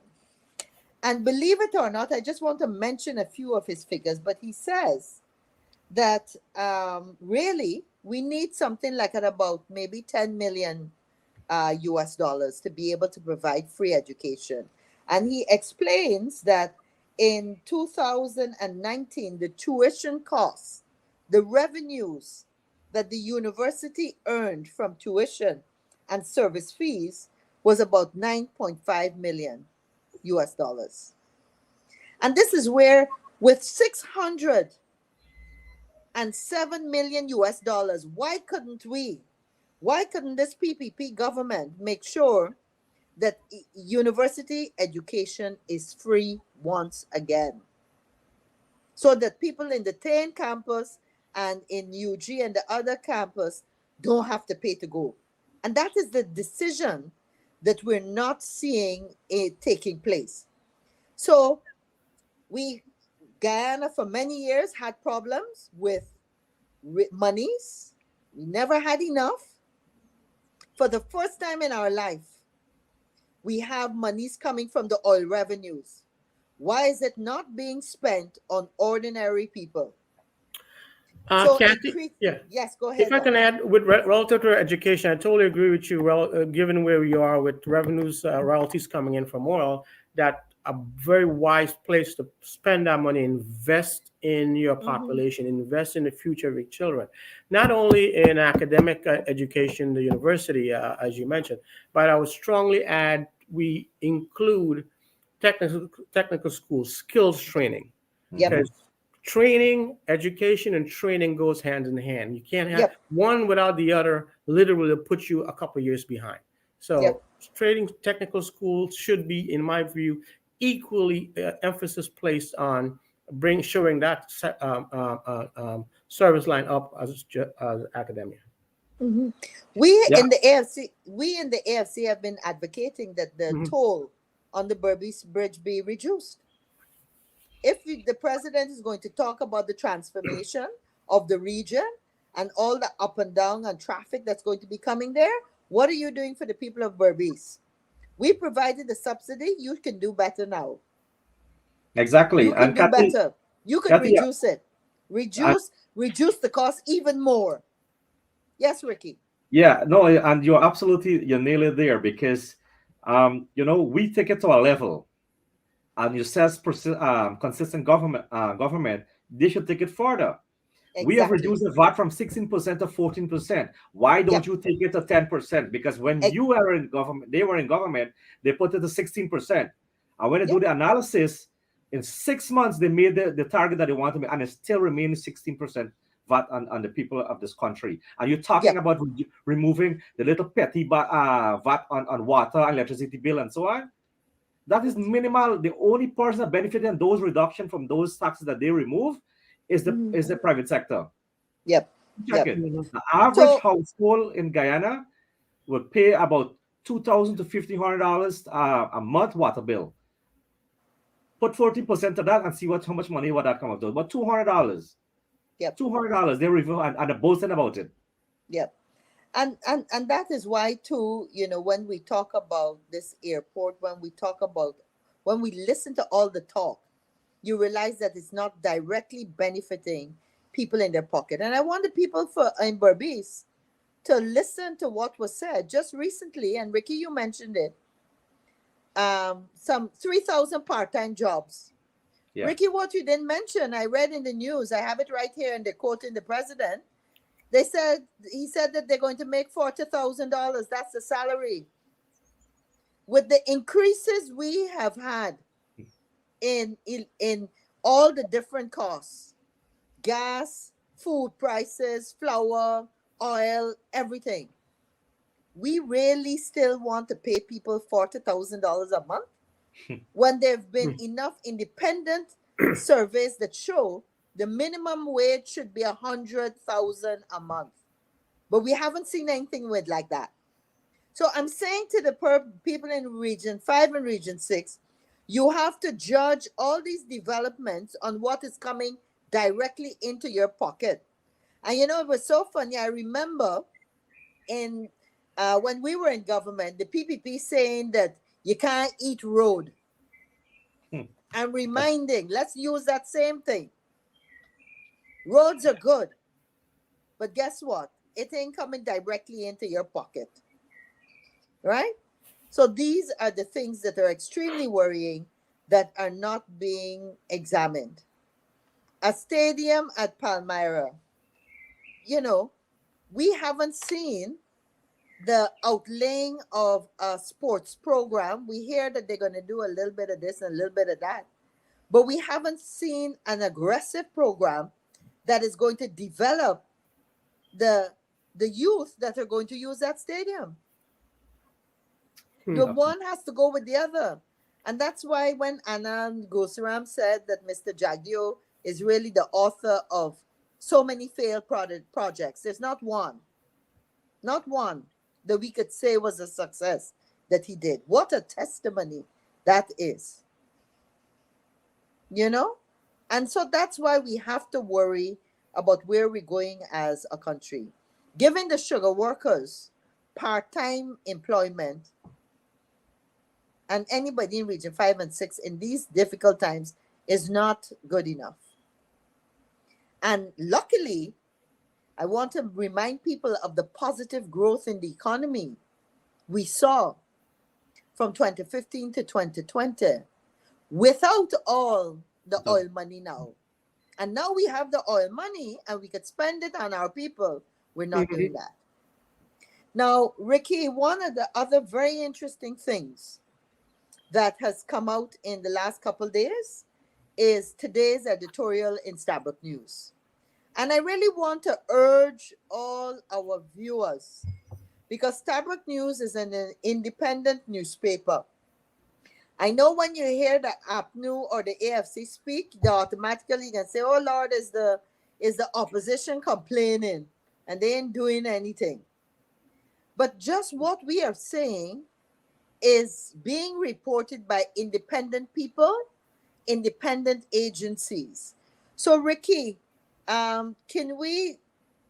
And believe it or not, I just want to mention a few of his figures, but he says that really we need something like at about maybe 10 million US dollars to be able to provide free education. And he explains that in 2019, the tuition costs, the revenues that the university earned from tuition and service fees was about 9.5 million US dollars. And this is where, with 607 million US dollars, why couldn't this PPP government make sure that university education is free once again? So that people in the Tain campus and in UG and the other campus don't have to pay to go. And that is the decision that we're not seeing it taking place. So we, Guyana for many years had problems with monies. We never had enough. For the first time in our life, we have monies coming from the oil revenues. Why is it not being spent on ordinary people? So Kathy, increase. yeah. Yes, go If ahead, I can Doctor. add, with relative to education, I totally agree with you. Given where we are with revenues, royalties coming in from oil, that a very wise place to spend that money, invest in your Mm-hmm. population, invest in the future of your children, not only in academic education, the university, as you mentioned, but I would strongly add we include technical schools, skills training, Yep. Hmm. because training, education, and training goes hand in hand. You can't have Yep. one without the other. Literally, put you a couple of years behind. So, Yep. trading technical schools should be, in my view, equally emphasis placed on showing that service line up as academia. Mhm. We Yeah. in the AFC, have been advocating that the Mhm. toll on the Berbice Bridge be reduced. If the president is going to talk about the transformation of the region and all the up and down and traffic that's going to be coming there, what are you doing for the people of Berbice? We provided the subsidy. You can do better now. Exactly. You can And do Kathy, better. You can Kathy, reduce it. Reduce the cost even more. Yes, Ricky. yeah, no, and you nail it there because, we take it to a level, and you says consistent government, they should take it further. We have Exactly. reduced the VAT from 16% to 14%. Why don't Yep. you take it to 10%? Because when Ex- you were in government, they were in government, they put it to 16%. And when they do yep. the analysis, in 6 months, they made the target that they want to make, and it still remains 16% VAT on the people of this country. And you're talking Yep. about removing the little petty VAT on water, electricity bill, and so on. That is minimal. The only person that benefited in those reduction from those taxes that they remove Mhm. is the private sector. Yep. Check Yep. it. Mhm. The average So household in Guyana would pay about $2,000 to $1,500 a month water bill. Put 40% of that and see how much money what that comes up to. About $200. yep. $200. They review and they're boasting about it. Yep. And that is why too, when we talk about this airport, when we listen to all the talk, you realize that it's not directly benefiting people in their pocket. And I want the people for in Berbice to listen to what was said just recently. And Ricky, you mentioned it. Some 3,000 part-time jobs. Yeah. Ricky, what you didn't mention, I read in the news. I have it right here in the quoting the president. He said that they're going to make $40,000. That's the salary. With the increases we have had in all the different costs, gas, food prices, flour, oil, everything. We really still want to pay people $40,000 a month when there have been enough independent surveys that show the minimum wage should be 100,000 a month. But we haven't seen anything with like that. So I'm saying to the people in Region 5 and Region 6, you have to judge all these developments on what is coming directly into your pocket. And it was so funny. I remember in when we were in government, the PPP saying that you can't eat road. I'm reminding, let's use that same thing. Roads are good, but guess what? It ain't coming directly into your pocket, right? So these are the things that are extremely worrying that are not being examined. A stadium at Palmyra, you know, we haven't seen the outlaying of a sports program. We hear that they're going to do a little bit of this and a little bit of that, but we haven't seen an aggressive program that is going to develop the the youth that are going to use that stadium. The Hmm. one has to go with the other. And that's why when Anand Gosaram said that Mr. Jagdio is really the author of so many failed projects, there's not one that we could say was a success that he did. What a testimony that is, you know? And so that's why we have to worry about where we're going as a country. Giving the sugar workers part time employment and anybody in Region 5 and 6 in these difficult times is not good enough. And luckily, I want to remind people of the positive growth in the economy we saw from 2015 to 2020 without all the So, oil money now. And now we have the oil money and we could spend it on our people. We're not doing Mhm. that. Now, Ricky, one of the other very interesting things that has come out in the last couple of days is today's editorial in Starbuck News. And I really want to urge all our viewers because Starbuck News is an independent newspaper. I know when you hear the APNU or the AFC speak, they automatically can say, "Oh Lord, is the opposition complaining and they ain't doing anything." But just what we are saying is being reported by independent people, independent agencies. So, Ricky, can we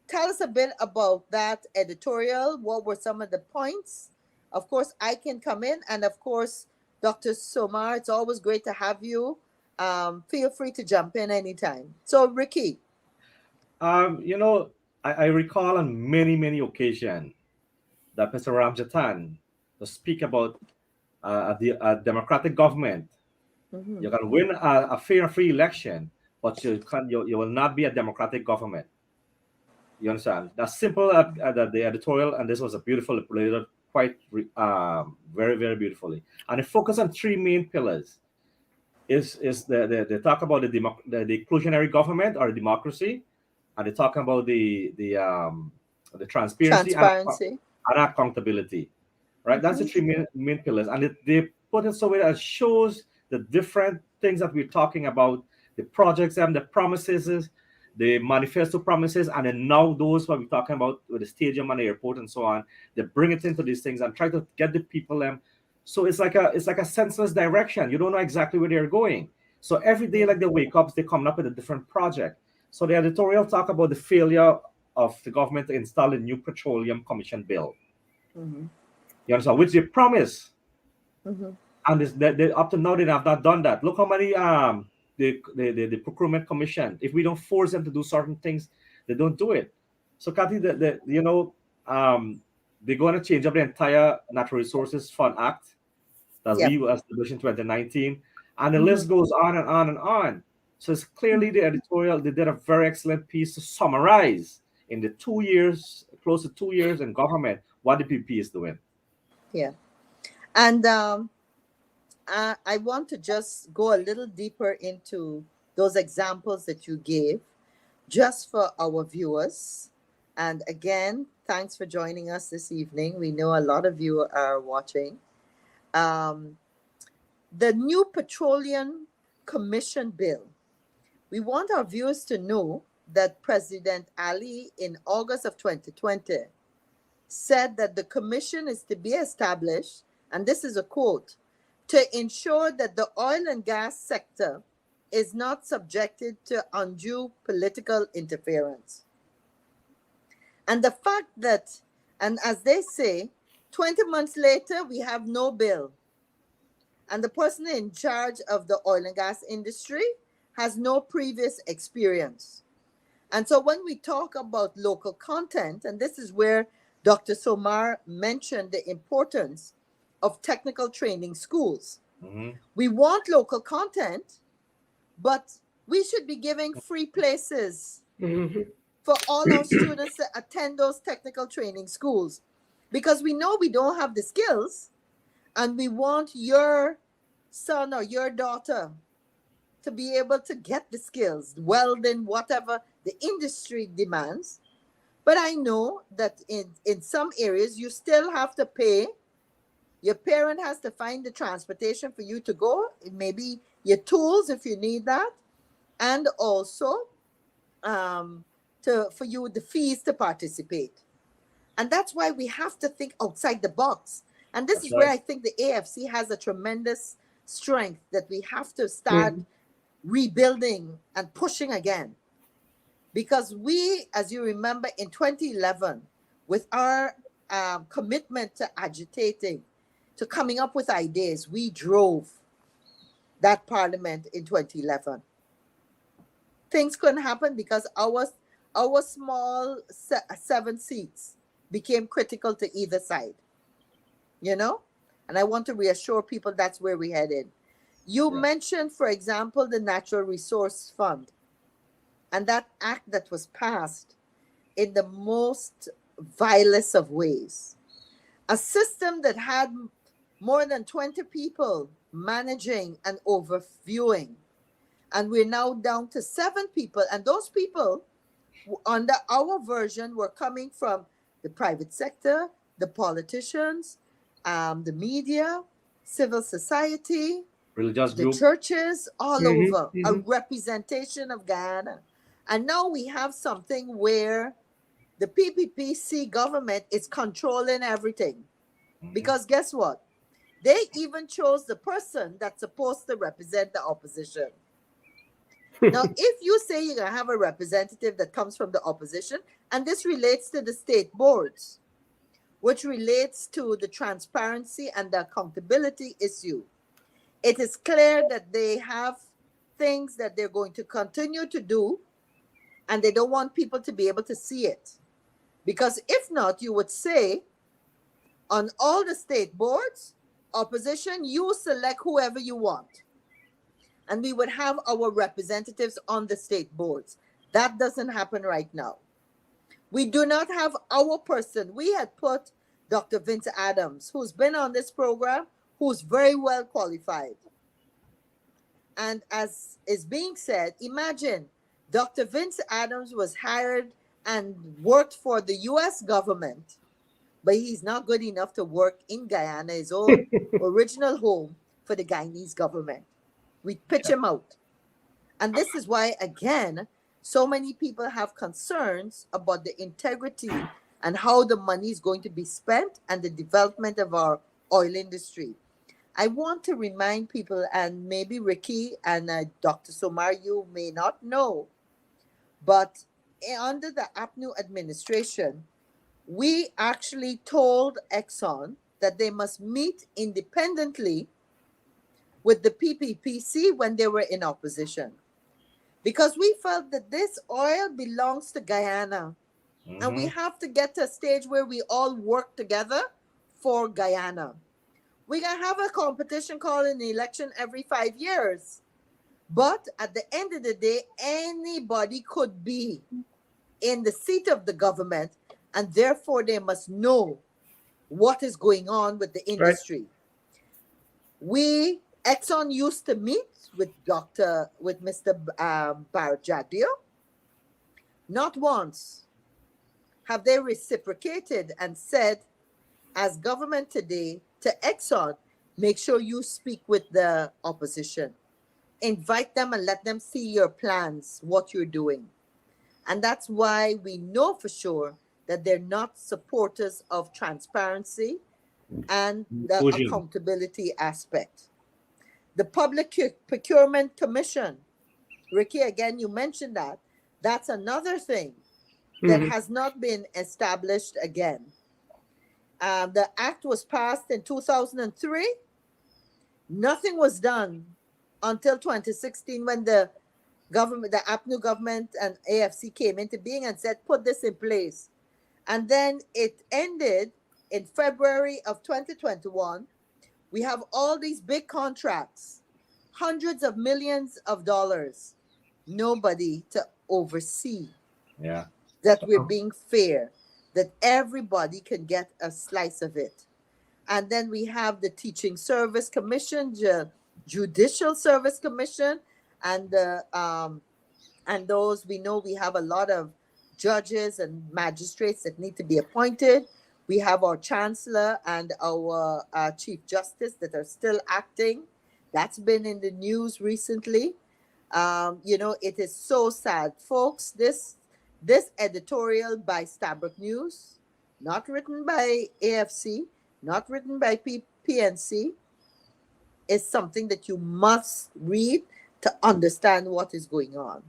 tell us a bit about that editorial? What were some of the points? Of course, I can come in, and of course, Dr. Somar, it's always great to have you. Feel free to jump in anytime. So, Ricky. You know, I recall on many, many occasions that Mr. Ramjatan to speak about a democratic government. Mhm. You can win a fair and free election, but you will not be a democratic government. You understand? That's simple. The editorial, and this was a beautiful later, quite very, very beautifully. And it focused on three main pillars. Is they talk about the inclusionary government or democracy, and they talk about the transparency Transparency. and accountability. Right? That's the Mhm. three main pillars, and they put it so way that it shows the different things that we're talking about, the projects and the promises, the manifesto promises, and then now those what we're talking about with the stadium and the airport and so on. They bring it into these things and try to get the people so it's like a senseless direction. You don't know exactly where they're going. So every day, Yeah. like they wake up, they come up with a different project. So the editorial talk about the failure of the government to install a new petroleum commission bill. Mhm. You understand? Which they promise, Mhm. and they up to now they have not done that. Look how many the procurement commission. If we don't force them to do certain things, they don't do it. So Kathy, they're going to change up the entire Natural Resources Fund Act that we Yep. established in 2019, and the Mhm. list goes on and on and on. So it's clearly the editorial. They did a very excellent piece to summarize in the 2 years, close to 2 years in government, what the PP is doing. Yeah. And I want to just go a little deeper into those examples that you gave, just for our viewers. And again, thanks for joining us this evening. We know a lot of you are watching. Um, the new Petroleum Commission bill. We want our viewers to know that President Ali, in August of 2020, said that the commission is to be established, and this is a quote, to ensure that the oil and gas sector is not subjected to undue political interference. And the fact that, and as they say, 20 months later, we have no bill. And the person in charge of the oil and gas industry has no previous experience. And so when we talk about local content, and this is where Dr. Somar mentioned the importance of technical training schools. Hmm. We want local content, but we should be giving free places Mhm. for all our students to attend those technical training schools, because we know we don't have the skills, and we want your son or your daughter to be able to get the skills, welding, whatever the industry demands. But I know that in some areas, you still have to pay. Your parent has to find the transportation for you to go, maybe your tools if you need that, and also for you the fees to participate. And that's why we have to think outside the box. And this That's is where right. I think the AFC has a tremendous strength, that we have to start Mhm. rebuilding and pushing again. Because we, as you remember, in 2011, with our commitment to agitating, to coming up with ideas, we drove that parliament in 2011. Things couldn't happen because our small 7 seats became critical to either side, you know? And I want to reassure people that's where we're headed. You Yeah. mentioned, for example, the Natural Resource Fund and that act that was passed in the most vilest of ways. A system that had more than 20 people managing and overviewing. And we're now down to 7 people. And those people under our version were coming from the private sector, the politicians, the media, civil society, Religious the group. churches, all Mhm. over, a Mhm. representation of Guyana. And now we have something where the PPPC government is controlling everything. Mhm. Because guess what? They even chose the person that's supposed to represent the opposition. Now, if you say you're going to have a representative that comes from the opposition, and this relates to the state boards, which relates to the transparency and the accountability issue, it is clear that they have things that they're going to continue to do, and they don't want people to be able to see it. Because if not, you would say on all the state boards, opposition, you select whoever you want. And we would have our representatives on the state boards. That doesn't happen right now. We do not have our person. We had put Dr. Vince Adams, who's been on this program, who's very well qualified. And as is being said, imagine Dr. Vince Adams was hired and worked for the US government, but he's not good enough to work in Guyana, his own original home, for the Guyanese government. We pitch him out. And this is why, again, so many people have concerns about the integrity and how the money is going to be spent and the development of our oil industry. I want to remind people, and maybe Ricky and Dr. Somar, you may not know, but under the APNU administration, we actually told Exxon that they must meet independently with the PPPC when they were in opposition, because we felt that this oil belongs to Guyana, and we Mhm. have to get to a stage where we all work together for Guyana. We can have a competition called an election every 5 years, but at the end of the day, anybody could be in the seat of the government, and therefore they must know what is going on with the Right. industry. Exxon used to meet with Mr. Barrett Jagdeo. Not once have they reciprocated and said, as government today, to Exxon, make sure you speak with the opposition. Invite them and let them see your plans, what you're doing. And that's why we know for sure that they're not supporters of transparency and the Inclusion. accountability aspect. The Public Procurement Commission, Ricky, again, you mentioned that. That's another thing that Mhm. has not been established again. The act was passed in 2003. Nothing was done until 2016 when the government, the APNU government and AFC came into being and said, put this in place. And then it ended in February of 2021. We have all these big contracts, hundreds of millions of dollars, nobody to oversee Yeah. that we're being fair, that everybody can get a slice of it. And then we have the Teaching Service Commission, Judicial Service Commission, and those, we know we have a lot of judges and magistrates that need to be appointed. We have our chancellor and our chief justice that are still acting. That's been in the news recently. It is so sad, folks. This editorial by Stabrook News, not written by AFC, not written by PNC, is something that you must read to understand what is going on.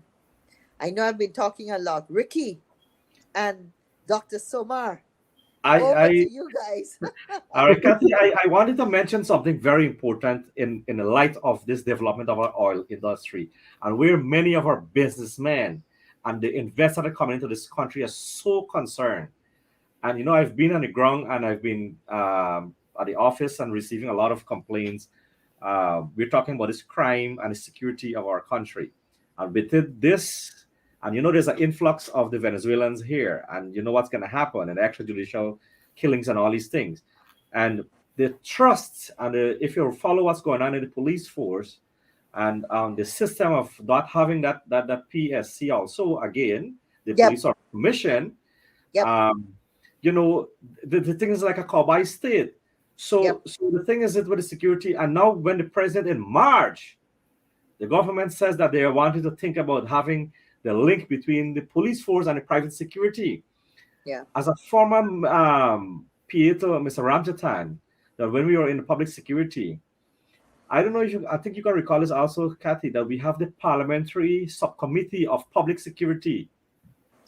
I know I've been talking a lot. Ricky and Dr. Somar, over to I you guys. Kathy, I wanted to mention something very important in the light of this development of our oil industry, and where many of our businessmen and the investors that are coming into this country are so concerned. And I've been on the ground, and I've been at the office and receiving a lot of complaints. We're talking about this crime and the security of our country, and with this, and there's an influx of the Venezuelans here, and you know what's going to happen, and extrajudicial killings and all these things, and the trust, and if you follow what's going on in the police force, and the system of not having that PSC also, again, the Yep, police are commission. yep, um, the thing is like a cowboy state. yep. So the thing is it with the security, and now when the president in March, the government says that they are wanting to think about having the link between the police force and the private security. Yeah. As a former PA to Mr. Ramjatan, that when we were in the public security, I don't know if you, I think you can recall this also, Kathy, that we have the Parliamentary Subcommittee of Public Security.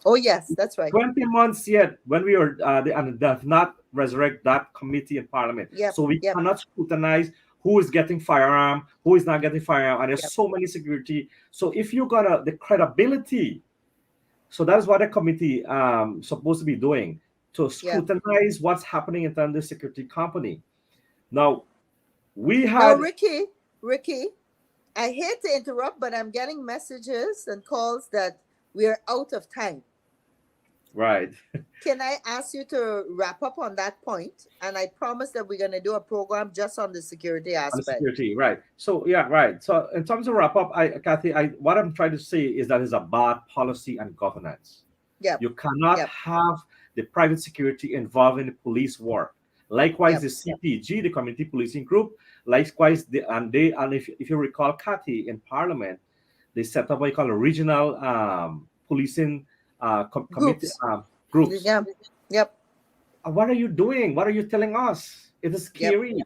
Oh yes, that's right. 20 months yet when we were, and they have not resurrect that committee in Parliament. Yep. So we Yep. cannot scrutinize who is getting firearm, who is not getting firearm, and there's Yep. so many security. So if you're gonna, the credibility, so that's what the committee supposed to be doing, to Yeah. scrutinize what's happening in terms of the security company. Now, we Now, had, Ricky, I hate to interrupt, but I'm getting messages and calls that we're out of time. right. Can I ask you to wrap up on that point? And I promise that we're going to do a program just on the security On the aspect. security, right. So yeah, right. So in terms of wrap up, Kathy, what I'm trying to say is that it's about policy and governance. Yep. You cannot Yep. have the private security involved in the police work. Likewise, Yep. the CPG, the Community Policing Group, likewise, and if you recall, Kathy, in Parliament, they set up what you call a regional policing committee groups. Yeah. Yep. What are you doing? What are you telling us? It is scary.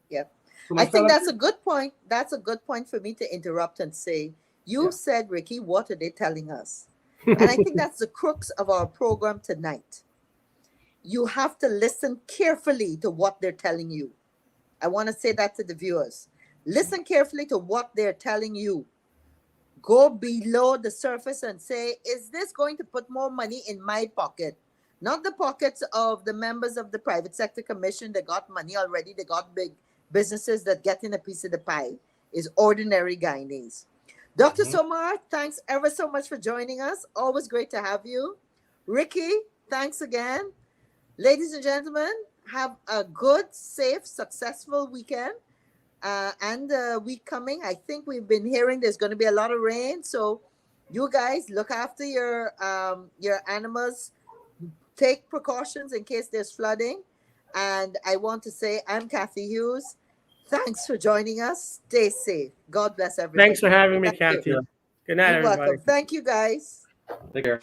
Yep. So I think myself- that's a good point. That's a good point for me to interrupt and say, you Yeah. said, Ricky, what are they telling us? And I think that's the crux of our program tonight. You have to listen carefully to what they're telling you. I want to say that to the viewers. Listen carefully to what they're telling you. Go below the surface and say, is this going to put more money in my pocket? Not the pockets of the members of the private sector commission that got money already. They got big businesses that get in a piece of the pie. Is ordinary Guyanese. Dr. Somar, thanks ever so much for joining us. Always great to have you. Ricky, thanks again. Ladies and gentlemen, have a good, safe, successful weekend. And the week coming, I think we've been hearing there's going to be a lot of rain. So you guys look after your animals. Take precautions in case there's flooding. And I want to say, I'm Kathy Hughes. Thanks for joining us. Stay safe. God bless everybody. Thanks for having me, Thank you. Kathy. Good night, You're everybody. welcome. Thank you, guys. Take care.